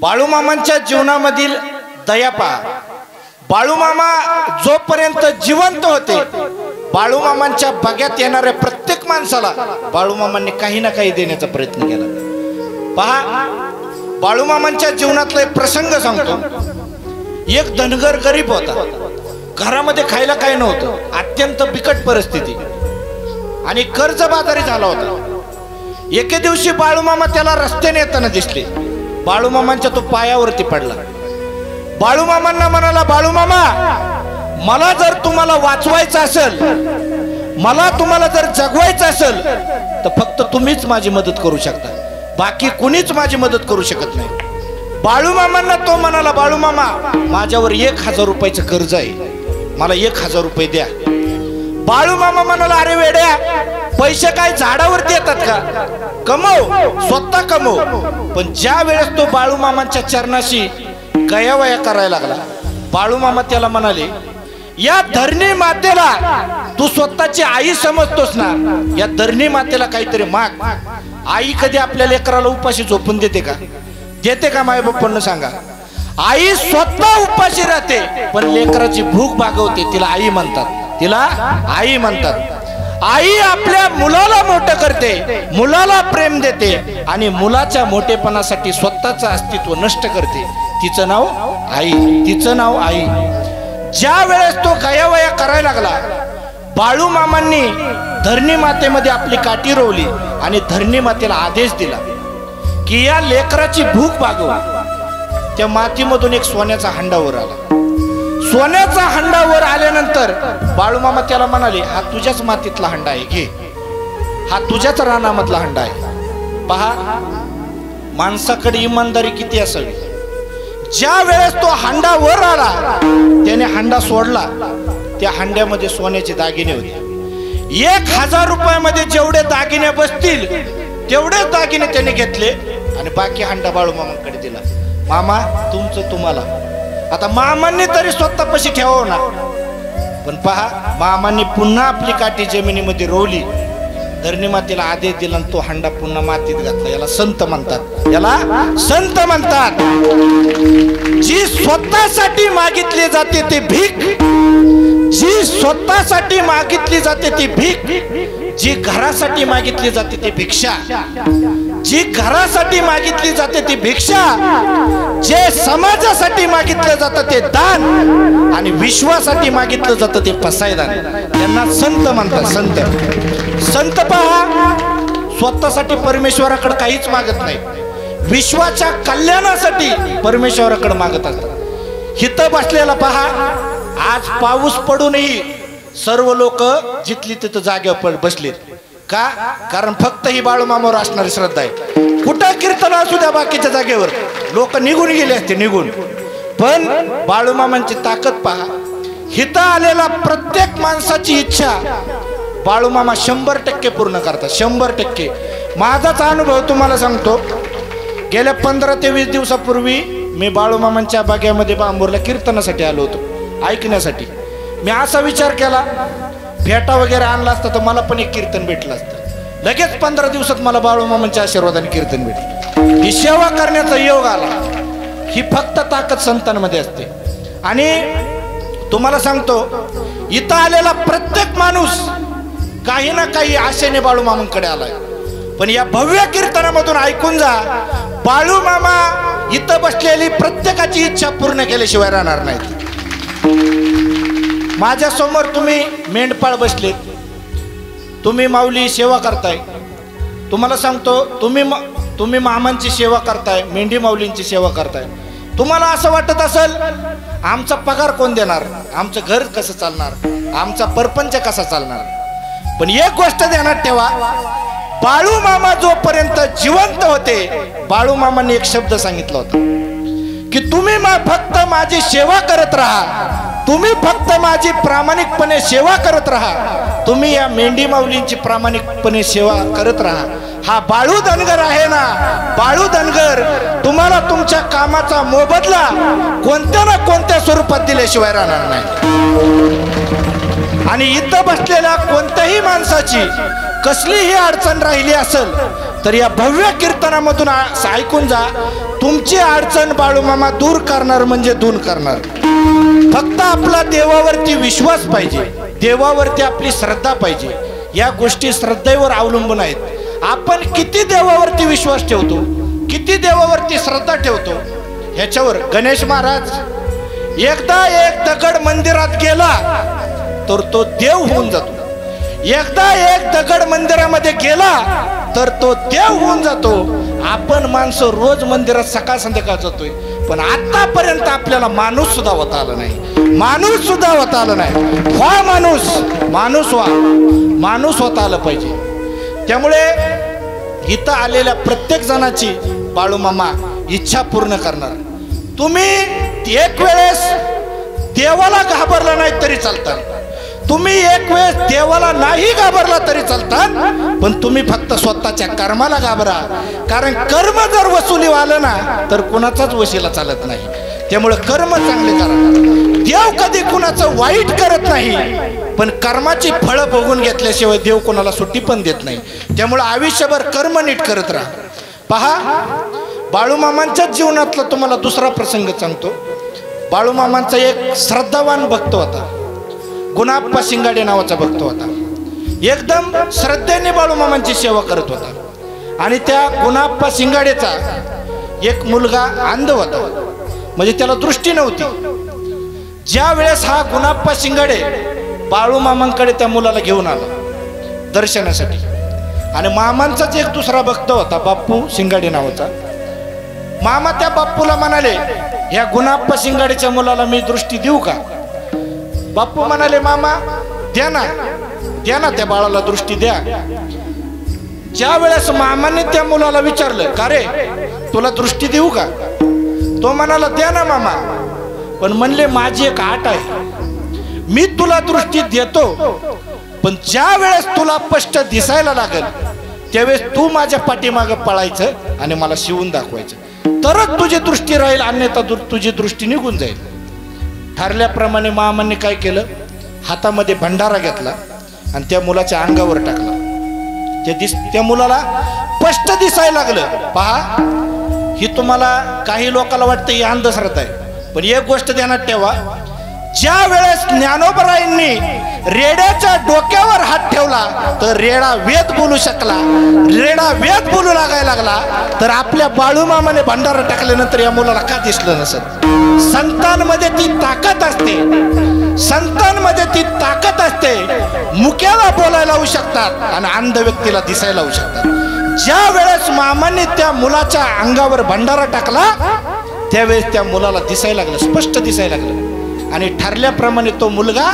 बाळूमामांच्या जीवनामधील दया पहा. बाळूमामा जोपर्यंत जिवंत होते, बाळूमामांच्या बग्यात येणाऱ्या प्रत्येक माणसाला बाळूमामांनी काही ना काही देण्याचा प्रयत्न केला. पहा, बाळूमामांच्या जीवनातला एक प्रसंग सांगतो. एक धनगर गरीब होता, घरामध्ये खायला काही नव्हतं, अत्यंत बिकट परिस्थिती आणि कर्जबाजारी झाला होता. एके दिवशी बाळूमामा त्याला रस्त्याने येताना दिसले. बाळूमामांच्या तो पायावरती पडला. बाळूमामांना म्हणाला, बाळूमामा, मला जर तुम्हाला वाचवायचं असेल, मला तुम्हाला जर जगवायचं असेल तर फक्त तुम्हीच माझी मदत करू शकता, बाकी कुणीच माझी मदत करू शकत नाही. बाळूमामांना तो म्हणाला, बाळूमामा, माझ्यावर 1000 रुपयाचं कर्ज आहे, मला 1000 रुपये द्या. बाळूमामा म्हणाला, अरे वेड्या, पैसे काय झाडावरती येतात का? कमव, स्वतः कमव. पण ज्या वेळेस तो बाळूमामांच्या चरणाशी गयावया करायला लागला, बाळूमामा त्याला म्हणाले, या धरणी मातेला तू स्वतःची आई समजतोस ना, या धरणी मातेला काहीतरी माग. आई कधी आपल्या लेकराला उपाशी झोपून देते का? देते का? माय बाप्पांना सांगा. आई स्वतः उपाशी राहते पण लेकराची भूक भागवते, तिला आई म्हणतात, तिला आई म्हणतात. आई आपल्या मुलाला मोठं करते, मुलाला प्रेम देते आणि मुलाच्या मोठेपणासाठी स्वतःचं अस्तित्व नष्ट करते. तिचं नाव आई, तिचं नाव आई. ज्या वेळेस तो गयावया करायला लागला, बाळूमामांनी धरणी मातेमध्ये आपली काठी रोवली आणि धरणी मातेला आदेश दिला की या लेकराची भूक भागव. त्या मातीमधून एक सोन्याचा हंडा वर आला. सोन्याचा हंडा वर आल्यानंतर बाळूमामा त्याला म्हणाले, हा तुझ्याच मातीतला हंडा आहे, घे, हा तुझ्याच रानामधला हंडा आहे. पहा, माणसाकडे इमानदारी किती असावी. ज्या वेळेस तो हंडा वर आला, त्याने हंडा सोडला. त्या हंड्यामध्ये सोन्याचे दागिने होते. 1000 रुपयामध्ये जेवढे दागिने बसतील तेवढे दागिने त्याने घेतले आणि बाकी हंडा बाळूमामांकडे दिला. मामा, तुमचं तुम्हाला. आता मामांनी तरी स्वतःपाशी ठेवावं ना, पण पहा, मामांनी पुन्हा आपली काठी जमिनीमध्ये रोवली, धरणी मातेला आदेश दिला आणि तो हंडा पुन्हा मातीत घातला. याला संत म्हणतात, याला संत म्हणतात. जी स्वतःसाठी मागितली जाते ती भीक, जी स्वतःसाठी मागितली जाते ती भीक, जी घरासाठी मागितली जाते ती भिक्षा, जी घरासाठी मागितली जाते ती भिक्षा, जे समाजासाठी मागितलं जातं ते दान आणि विश्वासाठी मागितलं जातं ते पसायदान. त्यांना संत म्हणतात, संत. संत पहा, स्वतःसाठी परमेश्वराकडे काहीच मागत नाही, विश्वाच्या कल्याणासाठी परमेश्वराकडे मागत असतात. हिथं बसलेला पहा, आज पाऊस पडूनही सर्व लोक जिथली तिथं जागेवर बसलेत. का? कारण फक्त ही बाळूमामावर असणारी श्रद्धा आहे. कुठं कीर्तन असू द्या बाकीच्या जागेवर लोक निघून गेले असते, निघून. पण बाळूमामांची ताकद पहा. हिथं आलेला प्रत्येक माणसाची इच्छा बाळूमामा 100% पूर्ण करतात, 100%. माझाच अनुभव तुम्हाला सांगतो. गेल्या 15 ते 20 दिवसापूर्वी मी बाळूमामांच्या बागेमध्ये बांबूरला कीर्तनासाठी आलो होतो, ऐकण्यासाठी. मी असा विचार केला, भेटा वगैरे आणला असता तर मला पण एक कीर्तन भेटलं असतं. लगेच 15 दिवसात मला बाळूमामांच्या आशीर्वादाने कीर्तन भेटलं. ही सेवा करण्याचा योग आला. ही फक्त ताकद संतांमध्ये असते. आणि तुम्हाला सांगतो, इथं आलेला प्रत्येक माणूस काही ना काही आशेने बाळूमामांकडे आलाय. पण या भव्य कीर्तनामधून ऐकून जा, बाळूमामा इथं बसलेली प्रत्येकाची इच्छा पूर्ण केल्याशिवाय राहणार नाही. माझ्या समोर तुम्ही मेंढपाळ बसलेत, तुम्ही माऊली सेवा करताय. तुम्हाला सांगतो, तुम्ही मामांची सेवा करताय, मेंढी माऊलींची सेवा करताय. तुम्हाला असं वाटत असेल, आमचा पगार कोण देणार, आमचं घर कसं चालणार, आमचा परपंच कसा चालणार. पण एक गोष्ट ध्यानात ठेवा, बाळूमामा जोपर्यंत जिवंत होते, बाळूमामांनी एक शब्द सांगितला होता की तुम्ही फक्त माझी सेवा करत राहा, तुम्ही फक्त माझी प्रामाणिकपणे सेवा करत राहा, तुम्ही या मेंढी माऊलींची प्रामाणिकपणे सेवा करत राहा. हा बाळू धनगर आहे ना, बाळू धनगर तुम्हाला तुमच्या कामाचा मोबदला कोणत्या ना कोणत्या स्वरूपात दिल्याशिवाय राहणार नाही. आणि इथं बसलेल्या कोणत्याही माणसाची कसलीही अडचण राहिली असेल तर या भव्य कीर्तनामधून ऐकून जा, तुमची अडचण बाळूमामा दूर करणार म्हणजे दूर करणार. फक्त आपला देवावरती विश्वास पाहिजे, देवावरती आपली श्रद्धा पाहिजे. या गोष्टी श्रद्धेवर अवलंबून आहेत. आपण किती देवावरती विश्वास ठेवतो, किती देवावरती श्रद्धा ठेवतो ह्याच्यावर. गणेश महाराज एकदा एक दगड मंदिरात गेला तर तो देव होऊन जातो. एकदा एक दगड मंदिरामध्ये गेला तर तो देव होऊन जातो. आपण माणसं रोज मंदिरात सकाळ संध्याकाळ जातोय, पण आतापर्यंत आपल्याला माणूस सुद्धा होता आला नाही. माणूस सुद्धा होता आला नाही. व्हा माणूस, माणूस व्हा, माणूस होता आलं पाहिजे. त्यामुळे इथं आलेल्या प्रत्येक जणाची बाळूमामा इच्छा पूर्ण करणार. तुम्ही एक वेळेस देवाला घाबरला नाही तरी चालतात, तुम्ही एक वेळेस देवाला नाही घाबरला तरी चालतात, पण तुम्ही फक्त स्वतःच्या कर्माला घाबरा. कारण कर्म जर वसुली आलं ना तर कुणाचाच वशीला चालत नाही. त्यामुळे कर्म चांगले करा. देव कधी कुणाचं वाईट करत नाही, पण कर्माची फळं बघून घेतल्याशिवाय देव कोणाला सुट्टी पण देत नाही. त्यामुळे आयुष्यभर कर्म नीट करत राहा. पहा, बाळूमामांच्याच जीवनातला तुम्हाला दुसरा प्रसंग सांगतो. बाळूमामांचा एक श्रद्धावान भक्त होता, गुणाप्पा शिंगाडे नावाचा भक्त होता. एकदम श्रद्धेने बाळूमामांची सेवा करत होता. आणि त्या गुणाप्पा शिंगाडेचा एक मुलगा अंध होता, म्हणजे त्याला दृष्टी नव्हती. ज्या वेळेस हा गुणाप्पा शिंगाडे बाळूमामांकडे त्या मुलाला घेऊन आला दर्शनासाठी, आणि मामांचाच एक दुसरा भक्त होता बाप्पू शिंगाडे नावाचा. मामा त्या बाप्पूला म्हणाले, या गुणाप्पा शिंगाडेच्या मुलाला मी दृष्टी देऊ का? बाप्पू म्हणाले, मामा द्या ना, द्या ना, त्या बाळाला दृष्टी द्या. ज्या वेळेस मामाने त्या मुलाला विचारलं, का रे तुला दृष्टी देऊ का? तो म्हणाला, द्या ना मामा, पण म्हणले माझी एक आट आहे, मी तुला दृष्टी देतो, पण ज्या वेळेस तुला स्पष्ट दिसायला लागेल त्यावेळेस तू माझ्या पाठीमागं पळायचं आणि मला शिवून दाखवायचं, तरच तुझी दृष्टी राहील, अन्यथा तुझी दृष्टी निघून जाईल. ठरल्याप्रमाणे मामांनी काय केलं, हातामध्ये भंडारा घेतला आणि त्या मुलाच्या अंगावर टाकला. त्या मुलाला स्पष्ट दिसायला लागलं. पहा, ही तुम्हाला काही लोकांना वाटतं ही अंधश्रद्धा आहे, पण एक गोष्ट ध्यानात ठेवा, ज्या वेळेस ज्ञानोबरायांनी रेड्याच्या डोक्यावर हात ठेवला तर रेडा वेद बोलू शकला, रेडा वेद बोलू लागायला लागला, तर आपल्या बाळूमामाने भंडारा टाकल्यानंतर या मुलाला का दिसलं नसत? संतांमध्ये ती ताकद असते, संतांमध्ये ती ताकद असते. मुक्याला बोलायला होऊ शकतात आणि अंध व्यक्तीला दिसायला होऊ शकतात. ज्या वेळेस मामांनी त्या मुलाच्या अंगावर भंडारा टाकला त्यावेळेस त्या मुलाला दिसायला लागलं, स्पष्ट दिसायला लागलं, आणि ठरल्याप्रमाणे तो मुलगा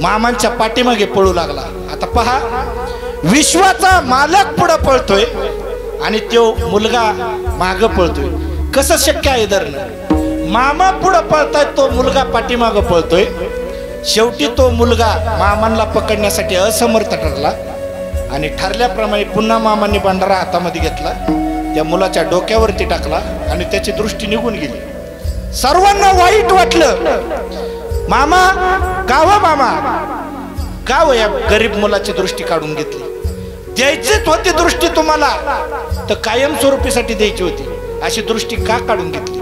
मामांच्या पाठीमागे पळू लागला. आता पहा, विश्वाचा मालक पुढे पळतोय आणि तो मुलगा माग पळतोय. कसं शक्य आहे धरणं? मामा पुढे पळताय, तो मुलगा पाठीमाग पळतोय. शेवटी तो मुलगा मामांना पकडण्यासाठी असमर्थ ठरला आणि ठरल्याप्रमाणे पुन्हा मामांनी भंडारा हातामध्ये घेतला, त्या मुलाच्या डोक्यावरती टाकला आणि त्याची दृष्टी निघून गेली. सर्वांना वाईट वाटलं. मामा गाव, मामा गाव, या गरीब मुलाची दृष्टी काढून घेतली. द्यायचीच होती दृष्टी तुम्हाला तर कायमस्वरूपीसाठी द्यायची होती, अशी दृष्टी का काढून घेतली?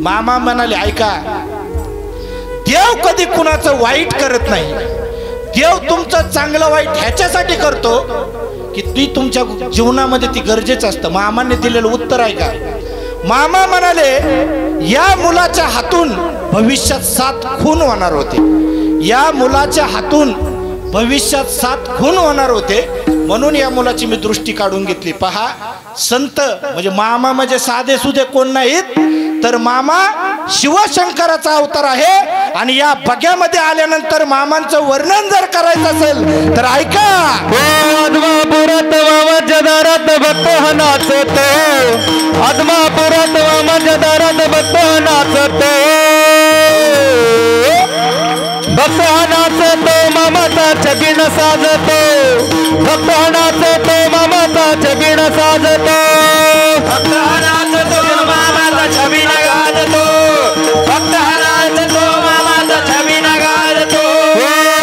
मामा म्हणाले, ऐका, देव कधी कुणाचं वाईट करत नाही. देव तुमचं चांगलं वाईट ह्याच्यासाठी करतो की ती तुमच्या जीवनामध्ये ती गरजेचं असतं. मामाने दिलेलं उत्तर आहे का? मामा म्हणाले, या मुलाच्या हातून भविष्यात 7 खून होणार होते, या मुलाच्या हातून भविष्यात 7 खून होणार होते, म्हणून या मुलाची मी दृष्टी काढून घेतली. पहा, संत म्हणजे मामा म्हणजे साधे सुधे कोण नाहीत, तर मामा शिवशंकराचा अवतार आहे. आणि या बग्यामध्ये आल्यानंतर मामांचं वर्णन जर करायचं असेल तर ऐका, आदमापुरात वामाच्या दारात भक्त नाचतो, आदमापुरात वामाच्या दारात भक्त नाचतो, भक्त नाचतो मामाचा छबिन साजतो, भक्त नाचतो मामाचा छबिन साजतो, भक्त नाचतो मामाचा छबिन गाजतो, भक्त नाचतो मामाचा छबिन गाजतो.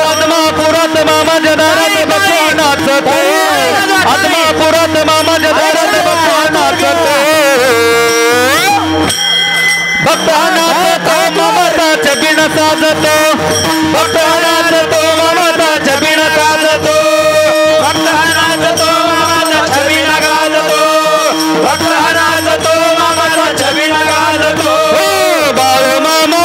आदमापुरात मामाच्या दारात भक्त नाचतो, आदमापुरात मामाच्या दारात भक्त नाचतो. भक्तानाच तो ममता जबिन साजतो भक्तानाच तो ममता जबिन साजतो भक्तानाच तो ममता जबिन गाजतो भक्तानाच तो ममता जबिन गाजतो बाळू मामा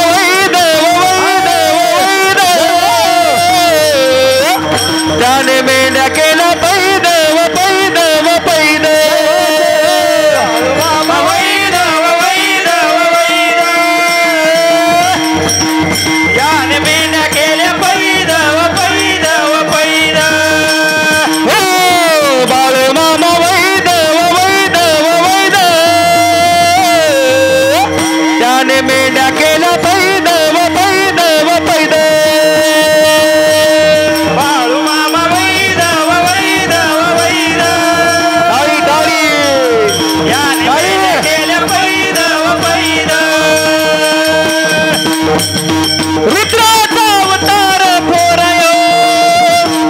त्याने मेंढ्या केला पैदव पैदव पैदव याने मेंढ्या केल्या पैदव पैदव पैदव बाळू मामा वैदव वैदव वैदव त्याने मेंढ्या केल्या पैदव पैदव पैदव बाळू मामा वैदव वैदव वैदव ताळी ताळी याने मेंढ्या केल्या पैदव पैदव रुद्राचा अवतार फोरयो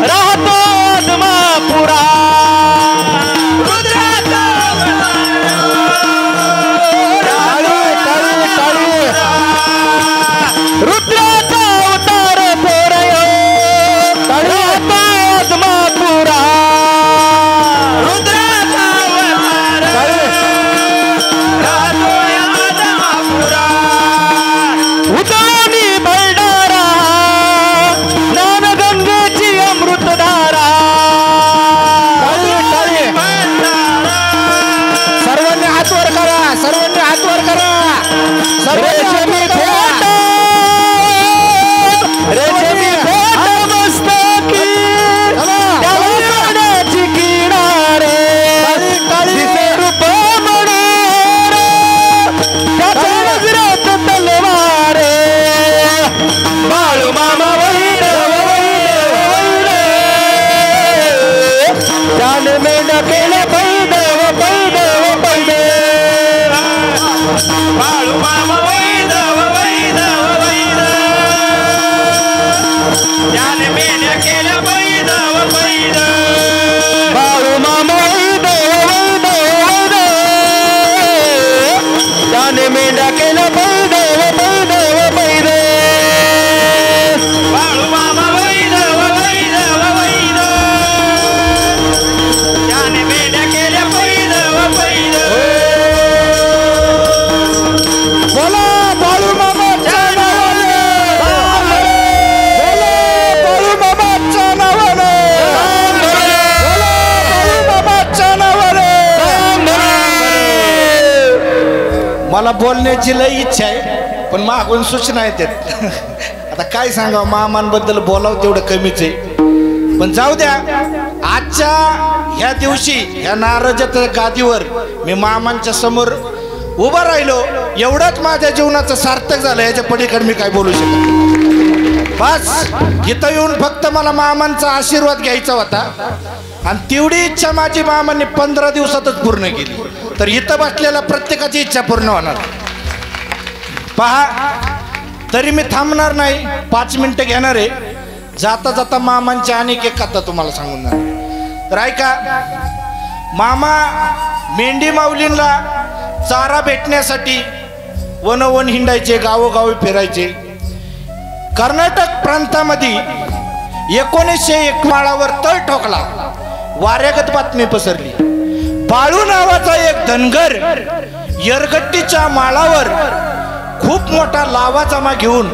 राहतो आदमापुरा रुद्राचा रुद्राचा अवतार फोरयो राहतो आदमापुरा रुद्राचा अवतार राहतो आदमापुरा उदानी भंडारा ज्ञानगंगेची अमृतधारा सर्वांनी हात वर करा सर्वांनी हात वर करा सर्वांनी रेशमी खोट मस्तकी त्याला सोन्याची किनारे दिसे रूप मनोहर त्याच्या नजरेत तलवारे बाळू मामा वैदव वैदव त्याने मेंढ्या केल्या पैदव पैदव पैदव बाळू मामा वैदव वैदव वैदव त्याने मेंढ्या केल्या पैदव पैदव बाळू मामा वैदव वैदव वैदव त्याने मेंढ्या केल्या पैदव पैदव पैदव बाळू मामा वैदव वैदव वैदव त्याने मेंढ्या केल्या पैदव पैदव बोला बाळू मामाच्या नावाने बोला बाळू मामाच्या नावाने बोला बाळू मामाच्या नावाने मला बोलण्याची लई इच्छा आहे पण मागून सूचना येतात आता काय सांगावं मामांबद्दल बोलावं तेवढं कमीच आहे पण जाऊ द्या आजच्या ह्या दिवशी ह्या नारळाच्या गादीवर मी मामांच्या समोर उभा राहिलो एवढंच माझ्या जीवनाचं सार्थक झालं याच्या पलीकडे मी काय बोलू शकत बस इथं येऊन फक्त मला मामांचा आशीर्वाद घ्यायचा होता आणि तेवढी इच्छा माझी मामांनी 15 दिवसातच पूर्ण केली तर इथं बसलेल्या प्रत्येकाची इच्छा पूर्ण होणार पहा तरी मी थांबणार नाही 5 मिनिटं घेणार आहे जाता जाता मामांची अनेक एक कथा तुम्हाला सांगून जाणार तर ऐका मामा मेंढी माऊलींना चारा भेटण्यासाठी वनवन हिंडायचे गावोगावी फिरायचे कर्नाटक प्रांतामध्ये 1901 माळावर तळ ठोकला वाऱ्यागत बातमी पसरली बाळू नावाचा एक धनगर यरगट्टीच्या माळावर खूप मोठा लावा जमा घेऊन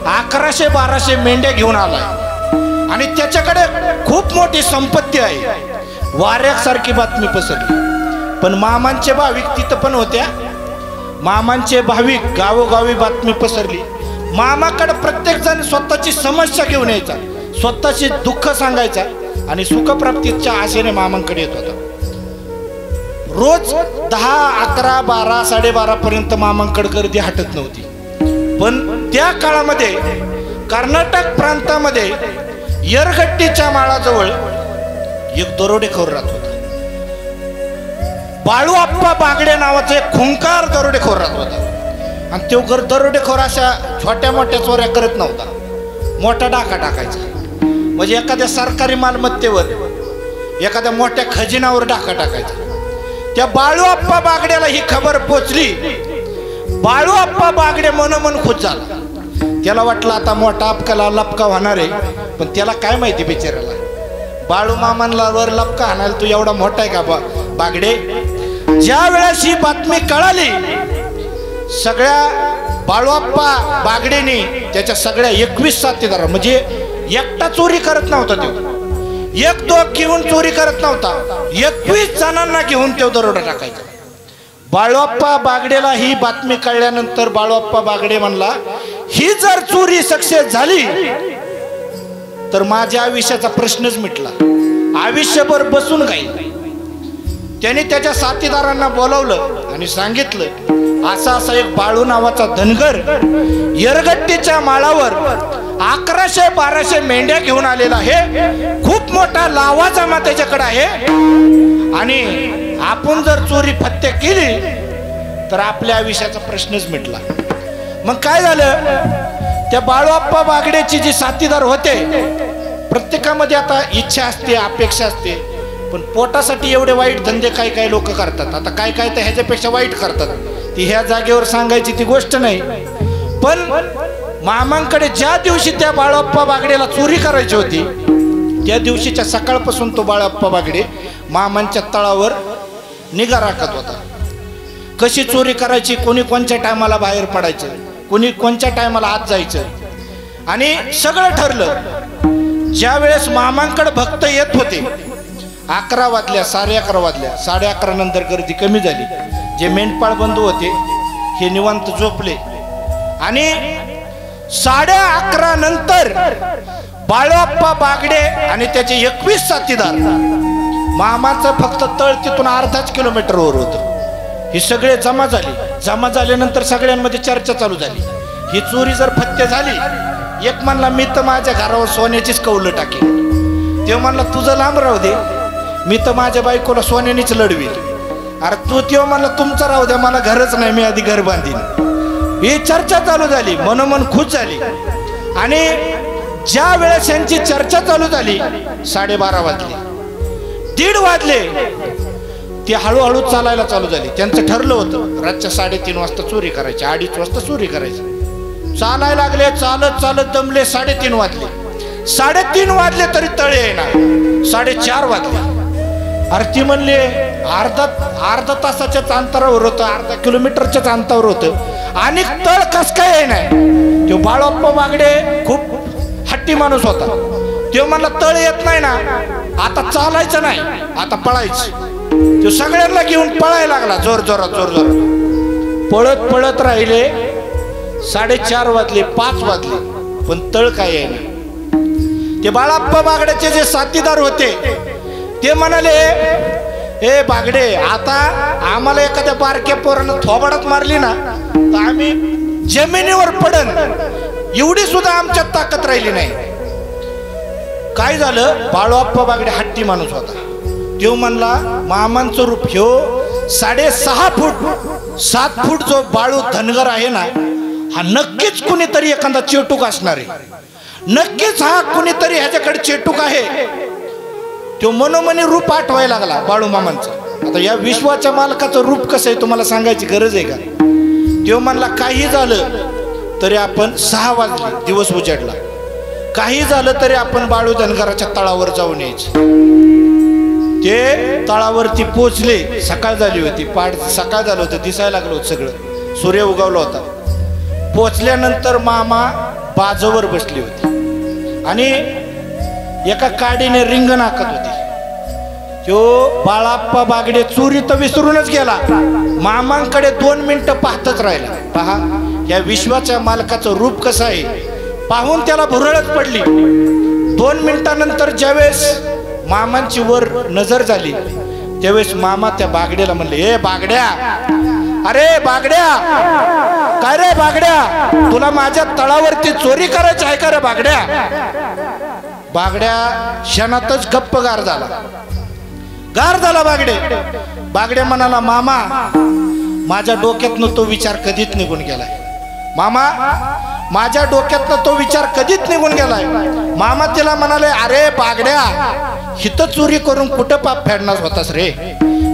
1100-1200 मेंढ्या घेऊन आलाय आणि त्याच्याकडे खूप मोठी संपत्ती आहे वाऱ्यासारखी बातमी पसरली पण मामांचे भाविक तिथं पण होत्या मामांचे भाविक गावोगावी बातमी पसरली मामाकडे प्रत्येक जण स्वतःची समस्या घेऊन यायचा स्वतःचे दुःख सांगायचा आणि सुखप्राप्तीच्या आशेने मामांकडे येत होता रोज 10, 11, 12, 12:30 पर्यंत मामांकडे गर्दी हटत नव्हती पण त्या काळामध्ये कर्नाटक प्रांतामध्ये यरगट्टीच्या माळाजवळ एक दरोडेखोर राहत होता बाळू आप्पा बागडे नावाचा एक खुंकार दरोडेखोर राहत होता आणि तो दरोडेखोर अशा छोट्या मोठ्या चोऱ्या करत नव्हता मोठा डाका टाकायचा म्हणजे एखाद्या सरकारी मालमत्तेवर एखाद्या मोठ्या खजिनावर डाका टाकायचा त्या बाळू आप्पा बागड्याला ही खबर पोचली बाळू आप्पा बागडे मनोमन खुश झाला. त्याला वाटलं आता मोठा अपकाला लपका होणार आहे, पण त्याला काय माहिती बिचाराला बाळू मामांना वर लपका हाणायला तू एवढा मोठा आहे का बागडे. ज्या वेळेस ही बातमी कळाली सगळ्या बाळूआप्पा बागडेने त्याच्या सगळ्या 21 साथीदार, म्हणजे एकटा चोरी करत नव्हता तो, एक दोघ घेऊन चोरी करत नव्हता, 21 जणांना घेऊन तो दरोडा टाकायचा. बाळूआप्पा बागडेला ही बातमी कळल्यानंतर बाळूआप्पा बागडे म्हणला ही जर चोरी सक्सेस झाली तर माझ्या आयुष्याचा प्रश्नच मिटला, आयुष्यभर बसून काही. त्याने त्याच्या साथीदारांना बोलावलं आणि सांगितलं असा एक बाळू नावाचा धनगर येरगट्टीच्या माळावर 1100-1200 मेंढ्या घेऊन आलेला आहे, खूप मोठा लावा जमा त्याच्याकडे आहे आणि आपण जर चोरी फत्ते केली तर आपल्या आयुष्याचा प्रश्नच मिटला. मग काय झालं, त्या बाळूआप्पा बागडेची जी साथीदार होते प्रत्येकामध्ये आता इच्छा असते, अपेक्षा असते, पण पोटासाठी एवढे वाईट धंदे काही लोक करतात. आता काय तर ह्याच्यापेक्षा वाईट करतात, ती ह्या जागेवर सांगायची ती गोष्ट नाही. पण मामांकडे ज्या दिवशी त्या बाळूआप्पा बागडेला चोरी करायची होती त्या दिवशीच्या सकाळपासून तो बाळूआप्पा बागडे मामांच्या तळावर निगा राखत होता. कशी चोरी करायची, कोणी कोणत्या टायमाला बाहेर पडायचं, कोणी कोणत्या टायमाला आत जायचं, आणि सगळं ठरलं. ज्या वेळेस मामांकडे भक्त येत होते 11 वाजल्या, 11:30 वाजल्या, 11:30 नंतर गर्दी कमी झाली. जे मेंढपाळ बंधू होते हे निवांत झोपले आणि 11:30 नंतर बाळूआप्पा बागडे आणि त्याचे 21 साथीदार, मामाचं फक्त तळ तिथून अर्धाच किलोमीटरवर होतं, ही सगळे जमा झाले. जमा झाल्यानंतर सगळ्यांमध्ये चर्चा चालू झाली. ही चोरी जर फत्ते झाली, एक म्हणला मी तर माझ्या घरावर सोन्याचीच कौलं टाकेन, ते म्हणला तुझं लांब राहू दे, मी तर माझ्या बायकोला सोन्यानेच लढवील. अरे तू तेव्हा म्हणला तुमचं राहू द्या, मला घरच नाही, मी आधी घर बांधीन. ही चर्चा चालू झाली, मनोमन खुश झाली. आणि ज्या वेळेस यांची चर्चा चालू झाली 12:30 वाजले, 1:30 वाजले, ती हळूहळू चालायला चालू झाली. त्यांचं ठरलं होतं रातच्या 3:30 वाजता चोरी करायची, 2:30 वाजता चोरी करायची. चालायला लागले, चालत चालत दमले, 3:30 वाजले. 3:30 वाजले तरी तळे येणार, 4:30 वाजले. अरे ती म्हणले अर्धा तासाच्याच अंतरावर होतं, अर्धा किलोमीटरच्याच अंतरावर होतं आणि तळ कस काय येणार. तो बाळूआप्पा बागडे खूप हट्टी माणूस होता. तो म्हणला तळ येत नाही ना, आता चालायचं नाही, आता पळायचं. तो सगळ्यांना घेऊन पळायला लागला जोर जोरात. पळत पळत राहिले, 4:30 वाजले, 5 वाजले, पण तळ काय आहे ना. ते बाळाप्पा बागड्याचे जे साथीदार होते ते म्हणाले ए बागडे, आता आम्हाला एखाद्या बारक्या पोरानं थोबाडात मारली ना तर आम्ही जमिनीवर पडन, एवढी सुद्धा आमच्यात ताकद राहिली नाही. काय झालं, बाळूआप्पा बागडे हट्टी माणूस होता. तो म्हणला मामांचं रूप ह्यो 6.5 फूट 7 फूट जो बाळू धनगर आहे ना, हा नक्कीच कुणीतरी एखादा चेटूक असणार आहे, नक्कीच हा कुणीतरी ह्याच्याकडे चेटूक आहे. तो मनोमनी रूप आठवायला लागला बाळू मामांचं. आता या विश्वाच्या मालकाचं रूप कसं आहे तुम्हाला सांगायची गरज आहे का. तो म्हणला काही झालं तरी आपण 6 वाजले, दिवस उजाडला, काही झालं तरी आपण बाळू धनगराच्या तळावर जाऊन यायचं. ते तळावरती पोचले, सकाळ झाली होती, सकाळ झालं होतं, दिसायला लागलं होतं सगळं, सूर्य उगवला होता. पोचल्यानंतर मामा बाजूवर बसली होती आणि एका काडीने रिंगण आखत होती. तो बाळाप्पा बागडे चोरी तर विसरूनच गेला, मामांकडे 2 मिनिटं पाहतच राहिला. पहा या विश्वाच्या मालकाचं रूप कसं आहे, पाहून त्याला भुरळच पडली. 2 मिनिटानंतर ज्यावेळेस मामांची वर नजर झाली त्यावेळेस मामा त्या बागड्याला म्हणले, ए बागड्या, अरे बागड्या, काय रे बागड्या, तुला माझ्या तळावरती चोरी करायची आहे का रे बागड्या. बागड्या क्षणातच गप्प गार झाला बागडे. बागड्या म्हणाला, मामा माझ्या डोक्यातनं तो विचार कधीच निघून गेलाय, मामा माझ्या डोक्यातनं तो विचार कधीच निघून गेलाय. मामा तिला म्हणाले, अरे बागड्या, हित चोरी करून कुठं पाप फेडणार होतास रे,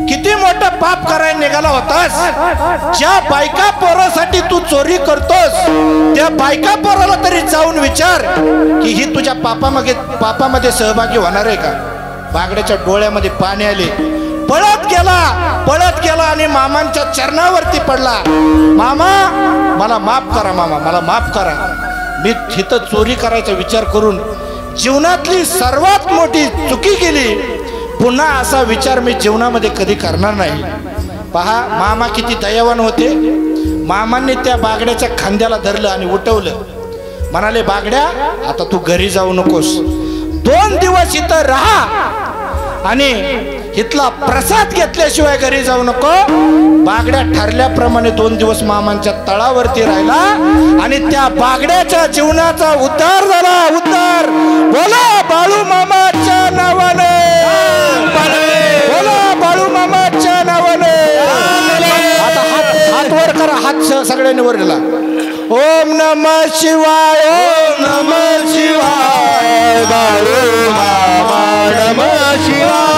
किती किती मोठं पाप करायला निघाला होतास. ज्या बायका पोरासाठी तू चोरी करतोस त्या बायका पोराला तरी जाऊन विचार की ही तुझ्या पापामध्ये सहभागी होणार आहे का. बागड्याच्या डोळ्यामध्ये पाणी आले. पळत गेला आणि मामांच्या चरणावरती पडला. मामा मला माफ करा, मामा मला माफ करा. मी तिथं चोरी करायचा विचार करून जीवनातली सर्वात मोठी चुकी केली. पुन्हा असा विचार मी जीवनामध्ये कधी करणार नाही. पहा मामा किती दयावान होते. मामांनी त्या बागड्याच्या खांद्याला धरलं आणि उठवलं. म्हणाले बागड्या आता तू घरी जाऊ नकोस, 2 दिवस इथं राहा आणि इथला प्रसाद घेतल्याशिवाय घरी जाऊ नको. बागड्या ठरल्याप्रमाणे 2 दिवस मामांच्या तळावरती राहिला आणि त्या बागड्याच्या जीवनाचा उद्धार झाला. उद्धार बोला बाळू मामाच्या नावाने, बोला बाळू मामाच्या नावाने. आता हात वर करा, हात सगळ्यांनी वर गेला. ओम नमः शिवाय, ओम नमः शिवाय. बाळू मामा नमः शिवाय.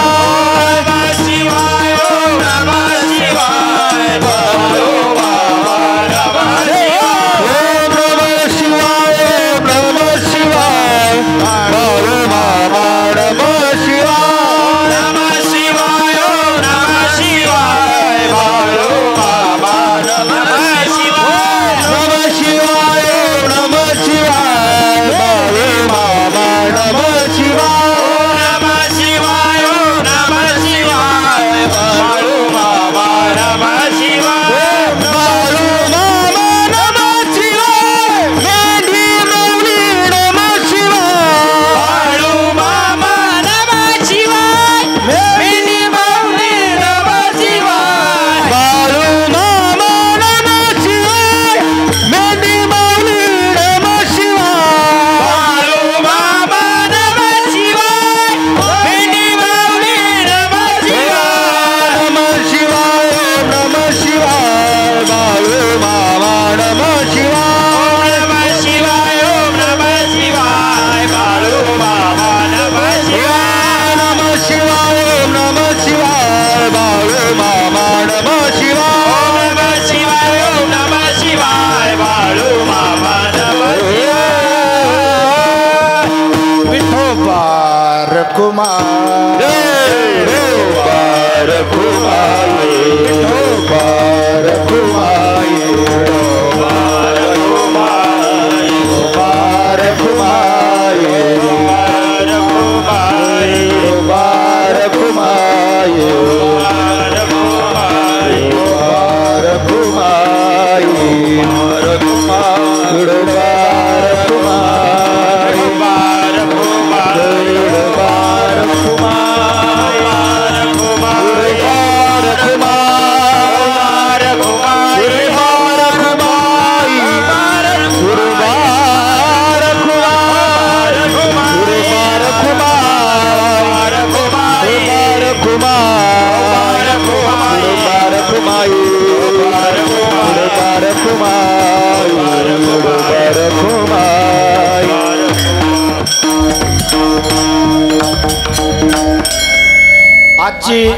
आजची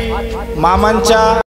मामांच्या